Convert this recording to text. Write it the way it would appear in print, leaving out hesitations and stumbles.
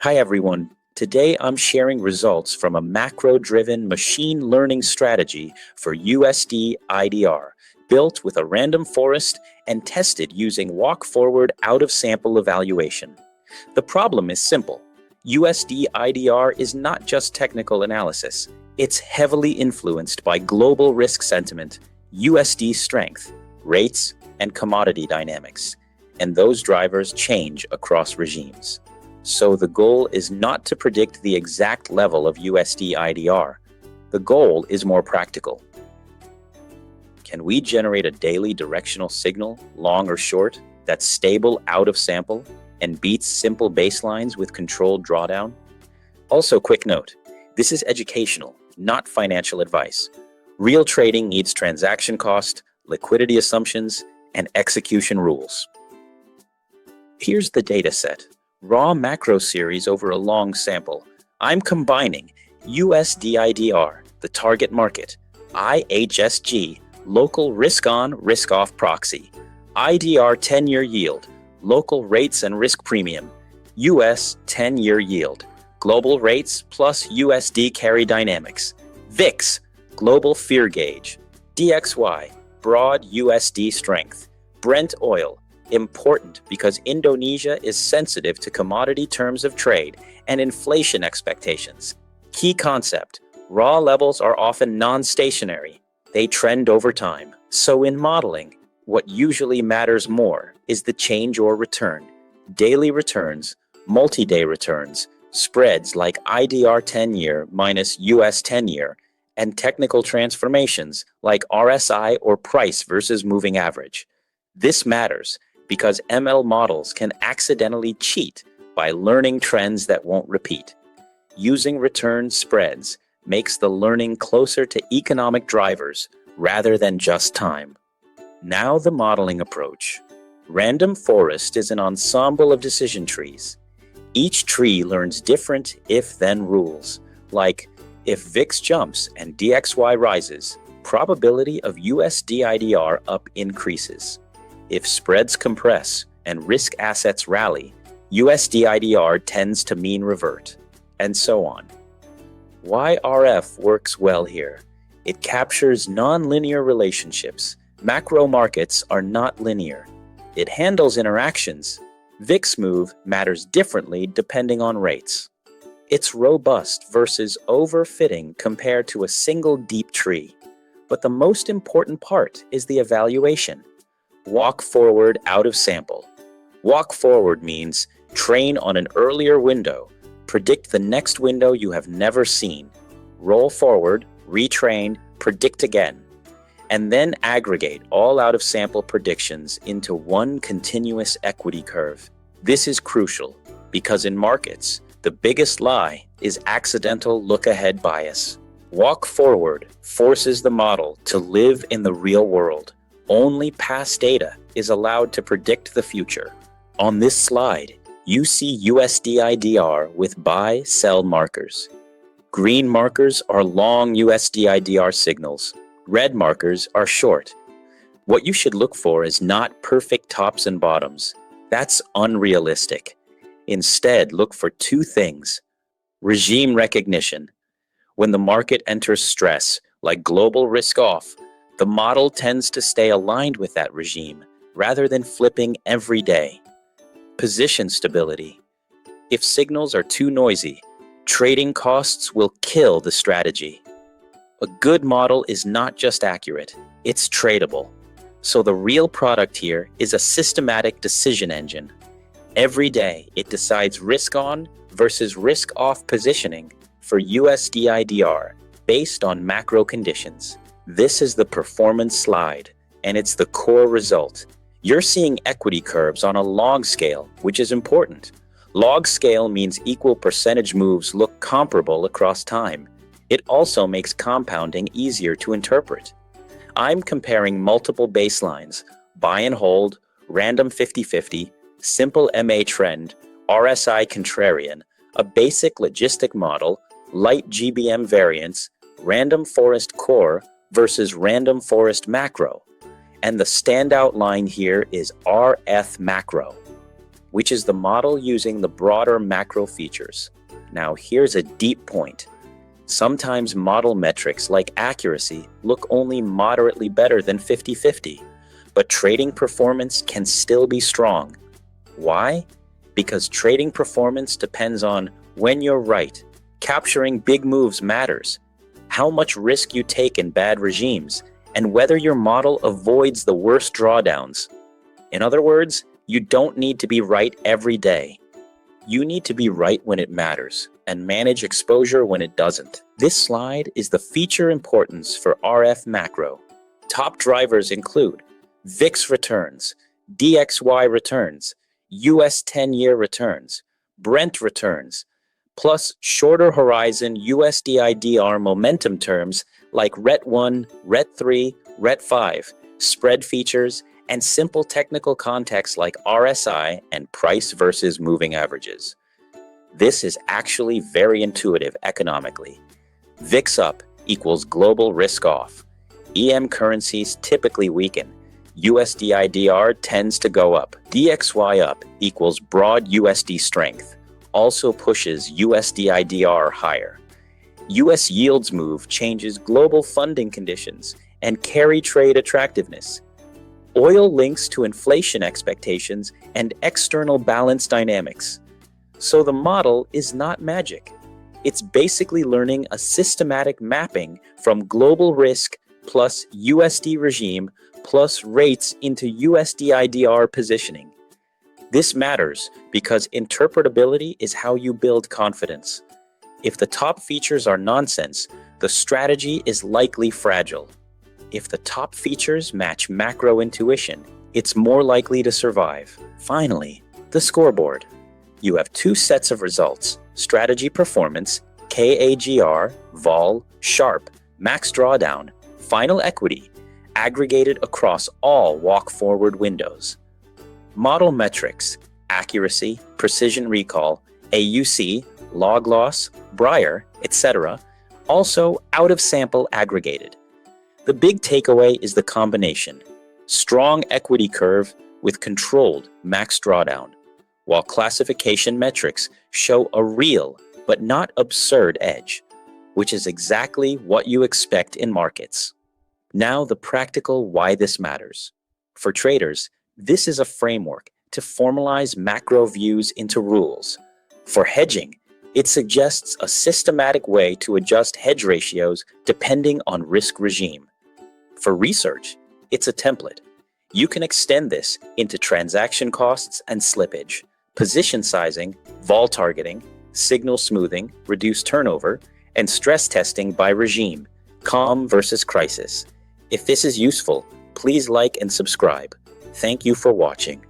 Hi everyone. Today I'm sharing results from a macro-driven machine learning strategy for USDIDR, built with a random forest and tested using walk-forward out-of-sample evaluation. The problem is simple. USDIDR is not just technical analysis. It's heavily influenced by global risk sentiment, USD strength, rates, and commodity dynamics. And those drivers change across regimes. So the goal is not to predict the exact level of USDIDR. The goal is more practical. Can we generate a daily directional signal, long or short, that's stable out of sample and beats simple baselines with controlled drawdown? Also, quick note, this is educational, not financial advice. Real trading needs transaction cost, liquidity assumptions, and execution rules. Here's the data set. Raw macro series over a long sample. I'm combining USDIDR, the target market, IHSG, local risk-on, risk-off proxy, IDR 10-year yield, local rates and risk premium, US 10-year yield, global rates plus USD carry dynamics, VIX, global fear gauge, DXY, broad USD strength, Brent oil, important because Indonesia is sensitive to commodity terms of trade and inflation expectations. Key concept, raw levels are often non-stationary. They trend over time. So in modeling, what usually matters more is the change or return. Daily returns, multi-day returns, spreads like IDR 10-year minus US 10-year, and technical transformations like RSI or price versus moving average. This matters because ML models can accidentally cheat by learning trends that won't repeat. Using return spreads makes the learning closer to economic drivers rather than just time. Now the modeling approach. Random forest is an ensemble of decision trees. Each tree learns different if-then rules, like if VIX jumps and DXY rises, probability of USDIDR up increases. If spreads compress and risk assets rally, USDIDR tends to mean revert, and so on. Why RF works well here? It captures nonlinear relationships. Macro markets are not linear. It handles interactions. VIX move matters differently depending on rates. It's robust versus overfitting compared to a single deep tree. But the most important part is the evaluation. Walk forward out of sample. Walk forward means train on an earlier window, predict the next window you have never seen, roll forward, retrain, predict again, and then aggregate all out of sample predictions into one continuous equity curve. This is crucial because in markets, the biggest lie is accidental look-ahead bias. Walk forward forces the model to live in the real world. Only past data is allowed to predict the future. On this slide, you see USDIDR with buy-sell markers. Green markers are long USDIDR signals. Red markers are short. What you should look for is not perfect tops and bottoms. That's unrealistic. Instead, look for two things. Regime recognition. When the market enters stress, like global risk off, the model tends to stay aligned with that regime rather than flipping every day. Position stability. If signals are too noisy, trading costs will kill the strategy. A good model is not just accurate, it's tradable. So the real product here is a systematic decision engine. Every day, it decides risk-on versus risk-off positioning for USDIDR based on macro conditions. This is the performance slide, and it's the core result. You're seeing equity curves on a log scale, which is important. Log scale means equal percentage moves look comparable across time. It also makes compounding easier to interpret. I'm comparing multiple baselines, buy and hold, random 50-50, simple MA trend, RSI contrarian, a basic logistic model, light GBM variance, random forest core versus random forest macro. And the standout line here is RF macro. which is the model using the broader macro features. Now, here's a deep point. Sometimes model metrics like accuracy look only moderately better than 50-50, but trading performance can still be strong. Why? Because trading performance depends on when you're right. Capturing big moves matters, how much risk you take in bad regimes, and whether your model avoids the worst drawdowns. In other words, you don't need to be right every day. You need to be right when it matters and manage exposure when it doesn't. This slide is the feature importance for RF macro. Top drivers include VIX returns, DXY returns, US 10-year returns, Brent returns, plus shorter horizon USDIDR momentum terms like RET1, RET3, RET5, spread features, and simple technical context like RSI and price versus moving averages. This is actually very intuitive economically. VIX up equals global risk off. EM currencies typically weaken. USDIDR tends to go up. DXY up equals broad USD strength, also pushes USDIDR higher. US yields move changes global funding conditions and carry trade attractiveness. Oil links to inflation expectations and external balance dynamics. So the model is not magic. It's basically learning a systematic mapping from global risk plus USD regime plus rates into USDIDR positioning. This matters because interpretability is how you build confidence. If the top features are nonsense, the strategy is likely fragile. If the top features match macro intuition, it's more likely to survive. Finally, the scoreboard. You have two sets of results: strategy performance, KAGR, vol, sharp, max drawdown, final equity, aggregated across all walk-forward windows. Model metrics, accuracy, precision recall, AUC, log loss, Brier, etc., also out-of-sample aggregated. The big takeaway is the combination: strong equity curve with controlled max drawdown, while classification metrics show a real but not absurd edge, which is exactly what you expect in markets. Now, the practical why this matters. For traders, this is a framework to formalize macro views into rules. For hedging, it suggests a systematic way to adjust hedge ratios depending on risk regime. For research, it's a template. You can extend this into transaction costs and slippage, position sizing, vol targeting, signal smoothing, reduced turnover, and stress testing by regime, calm versus crisis. If this is useful, please like and subscribe. Thank you for watching.